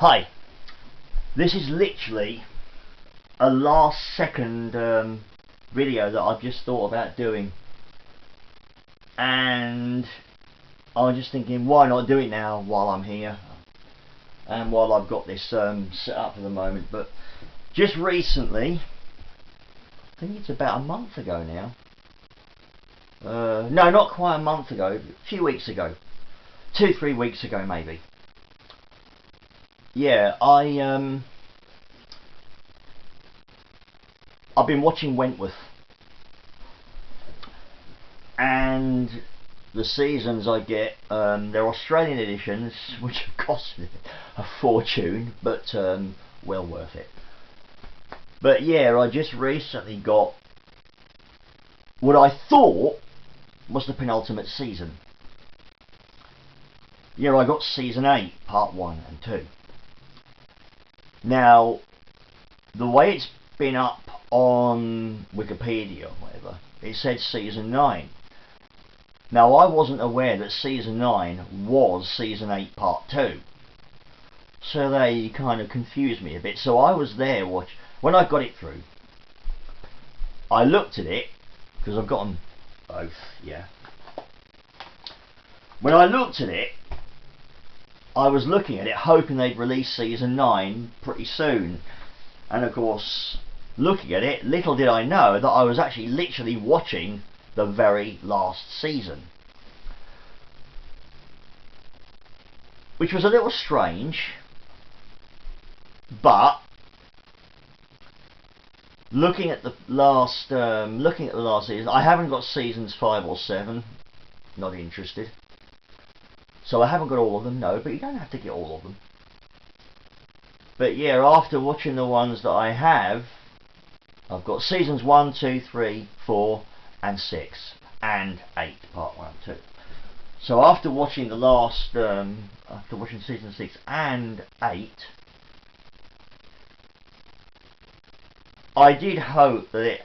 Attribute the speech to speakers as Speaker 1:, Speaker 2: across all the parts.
Speaker 1: Hi, this is literally a last second video that I've just thought about doing, and I was just thinking, why not do it now while I'm here and while I've got this set up at the moment. But just recently, I think it's about a month ago now, no, not quite a month ago, a few weeks ago, 2-3 weeks ago maybe. Yeah, I've been watching Wentworth, and the seasons I get, they're Australian editions, which have cost a fortune, but well worth it. But yeah, I just recently got what I thought was the penultimate season. Yeah, I got season 8, part 1 and 2. Now, the way it's been up on Wikipedia or whatever, it said season 9. Now, I wasn't aware that season 9 was season 8 part 2. So they kind of confused me a bit. So I was there when I got it through. I looked at it, because I've got them both, yeah. When I looked at it, I was looking at it hoping they'd release season 9 pretty soon. And of course, looking at it, little did I know that I was actually literally watching the very last season. Which was a little strange, but looking at the last season, I haven't got seasons 5 or 7, not interested. So I haven't got all of them, no, but you don't have to get all of them. But yeah, after watching the ones that I have, I've got seasons 1, 2, 3, 4 and 6 and 8, part 1 and 2. So after watching the last, after watching season 6 and 8, I did hope that it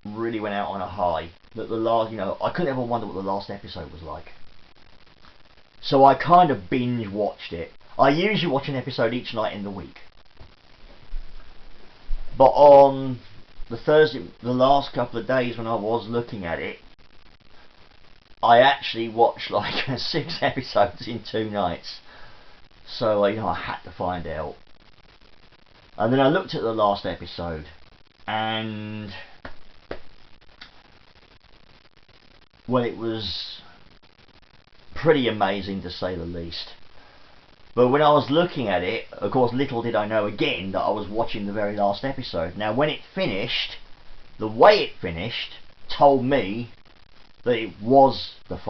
Speaker 1: really went out on a high. That the last, I couldn't ever wonder what the last episode was like. So I kind of binge watched it. I usually watch an episode each night in the week. But on the last couple of days when I was looking at it, I actually watched like 6 episodes in 2 nights. So I had to find out. And then I looked at the last episode, and well, it was pretty amazing to say the least. But when I was looking at it, of course, little did I know again that I was watching the very last episode. Now, when it finished, the way it finished told me that it was the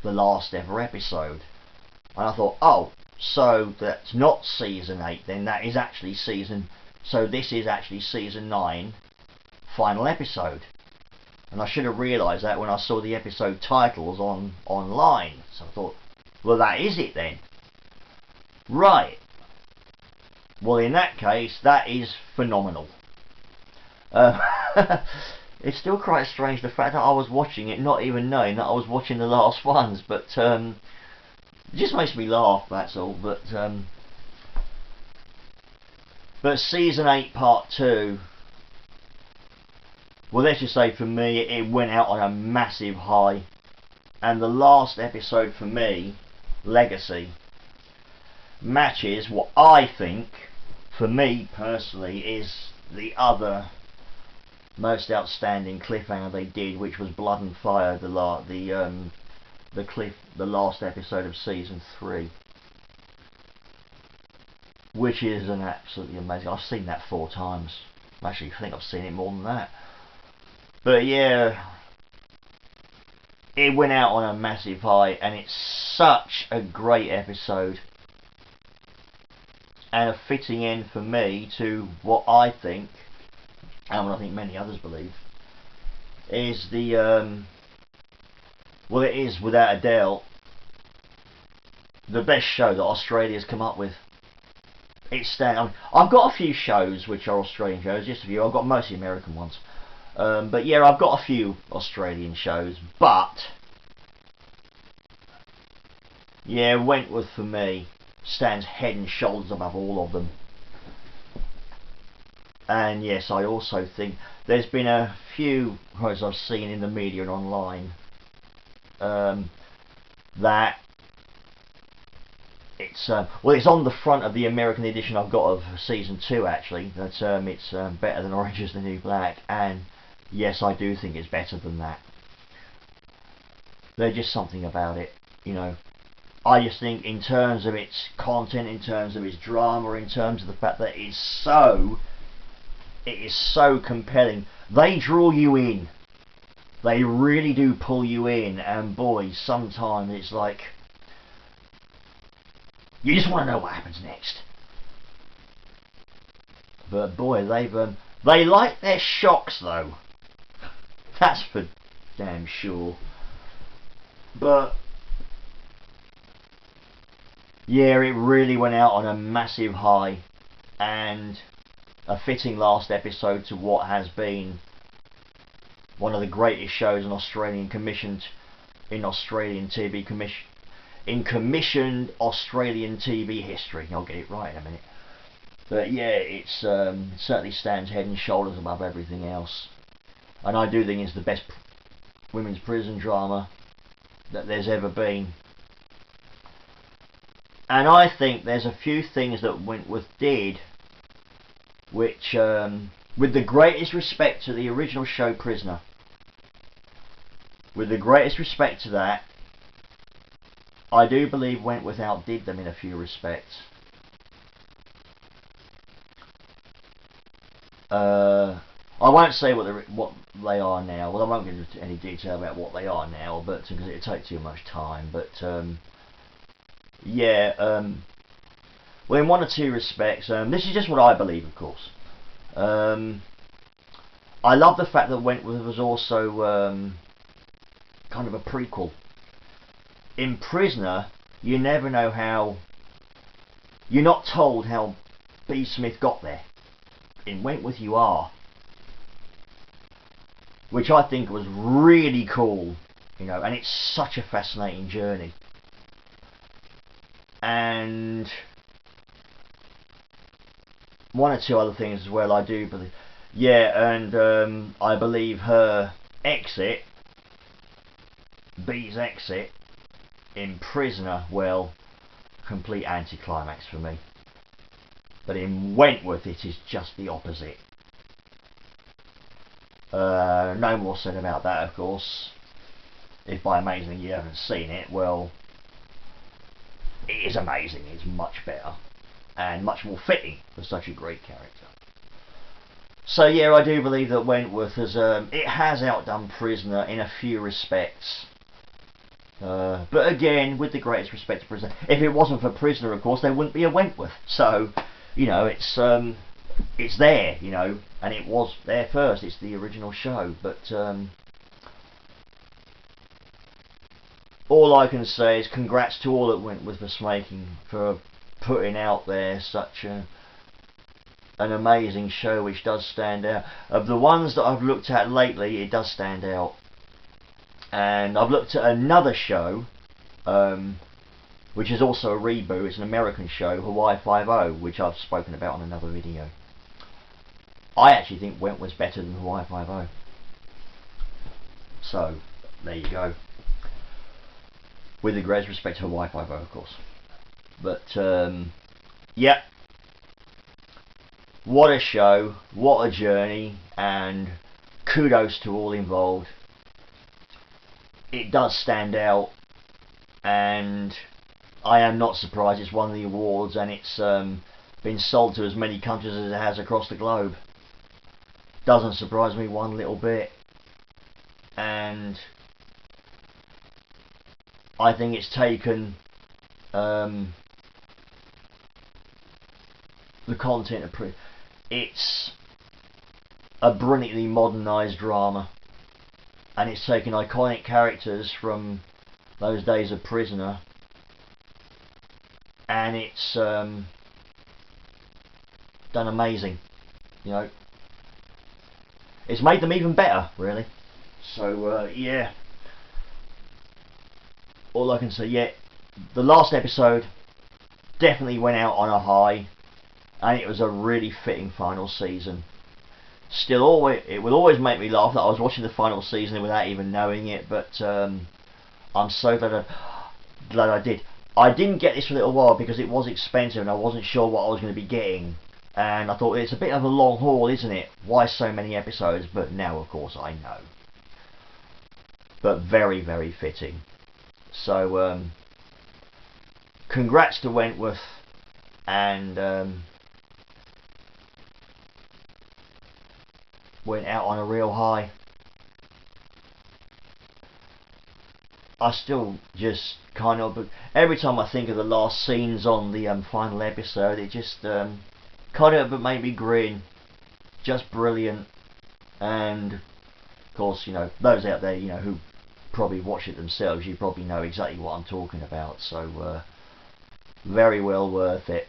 Speaker 1: last ever episode. And I thought, oh, so that's not season 8 then, that is actually so this is actually season 9, final episode. And I should have realised that when I saw the episode titles online. So I thought, well, that is it then. Right. Well, in that case, that is phenomenal. It's still quite strange the fact that I was watching it not even knowing that I was watching the last ones, but it just makes me laugh, that's all. But season 8 part 2, well, let's just say for me it went out on a massive high, and the last episode for me, Legacy, matches what I think, for me personally, is the other most outstanding cliffhanger they did, which was Blood and Fire, the last episode of season 3, which is an absolutely amazing. I've seen that 4 times. Actually, I think I've seen it more than that. But yeah, it went out on a massive high, and it's such a great episode, and a fitting end for me to what I think, and what I think many others believe, is well, it is without a doubt the best show that Australia's come up with. I've got a few shows which are Australian shows, just a few. I've got mostly American ones. But yeah, I've got a few Australian shows, but yeah, Wentworth for me stands head and shoulders above all of them. And yes, I also think there's been a few quotes I've seen in the media and online that it's well, it's on the front of the American edition I've got of season 2 actually, that it's better than Orange Is the New Black, and yes, I do think it's better than that. There's just something about it, you know. I just think in terms of its content, in terms of its drama, in terms of the fact that it is so compelling. They draw you in. They really do pull you in, and boy, sometimes it's like you just want to know what happens next. But boy, they like their shocks though. That's for damn sure. But yeah, it really went out on a massive high, and a fitting last episode to what has been one of the greatest shows in Australian commissioned commissioned Australian TV history. I'll get it right in a minute. But yeah, it's certainly stands head and shoulders above everything else, and I do think it's the best women's prison drama that there's ever been. And I think there's a few things that Wentworth did which, with the greatest respect to the original show Prisoner, with the greatest respect to that, I do believe Wentworth outdid them in a few respects. I won't say what they are now. Well, I won't get into any detail about what they are now, but because it would take too much time. But yeah, well, in one or two respects, this is just what I believe, of course. I love the fact that Wentworth was also kind of a prequel. In Prisoner, you never know how. You're not told how B. Smith got there. In Wentworth, you are, which I think was really cool, you know, and it's such a fascinating journey. And one or two other things as well, I do believe. Yeah, and I believe her exit, B's exit, in Prisoner, well, complete anticlimax for me. But in Wentworth, it is just the opposite. No more said about that, of course. If by amazing you haven't seen it, well, it is amazing. It's much better and much more fitting for such a great character. So yeah, I do believe that Wentworth has outdone Prisoner in a few respects. But again, with the greatest respect to Prisoner, if it wasn't for Prisoner, of course, there wouldn't be a Wentworth. So, you know, it's there, you know, and it was there first. It's the original show, but all I can say is congrats to all that Wentworth for putting out there such an amazing show, which does stand out. Of the ones that I've looked at lately, it does stand out. And I've looked at another show, which is also a reboot. It's an American show, Hawaii 5-0, which I've spoken about on another video. I actually think Wentworth's better than Hawaii 5-0. So, there you go. With the greatest respect to Hawaii 5-0, of course. But, yeah. What a show, what a journey, and kudos to all involved. It does stand out, and I am not surprised it's won the awards, and it's been sold to as many countries as it has across the globe. Doesn't surprise me one little bit, and I think it's taken the content of it's a brilliantly modernised drama, and it's taken iconic characters from those days of Prisoner, and it's done amazing, you know. It's made them even better, really. So yeah, all I can say, yeah, the last episode definitely went out on a high, and it was a really fitting final season. Still, it would always make me laugh that I was watching the final season without even knowing it, but I'm so glad I did. I didn't get this for a little while because it was expensive and I wasn't sure what I was going to be getting, and I thought, it's a bit of a long haul, isn't it? Why so many episodes? But now, of course, I know. But very, very fitting. So congrats to Wentworth, and went out on a real high. I still just kind of, every time I think of the last scenes on the final episode, it just kind of made me grin. Just brilliant. And of course, those out there, who probably watch it themselves, you probably know exactly what I'm talking about. So very well worth it.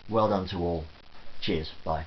Speaker 1: Well done to all. Cheers. Bye.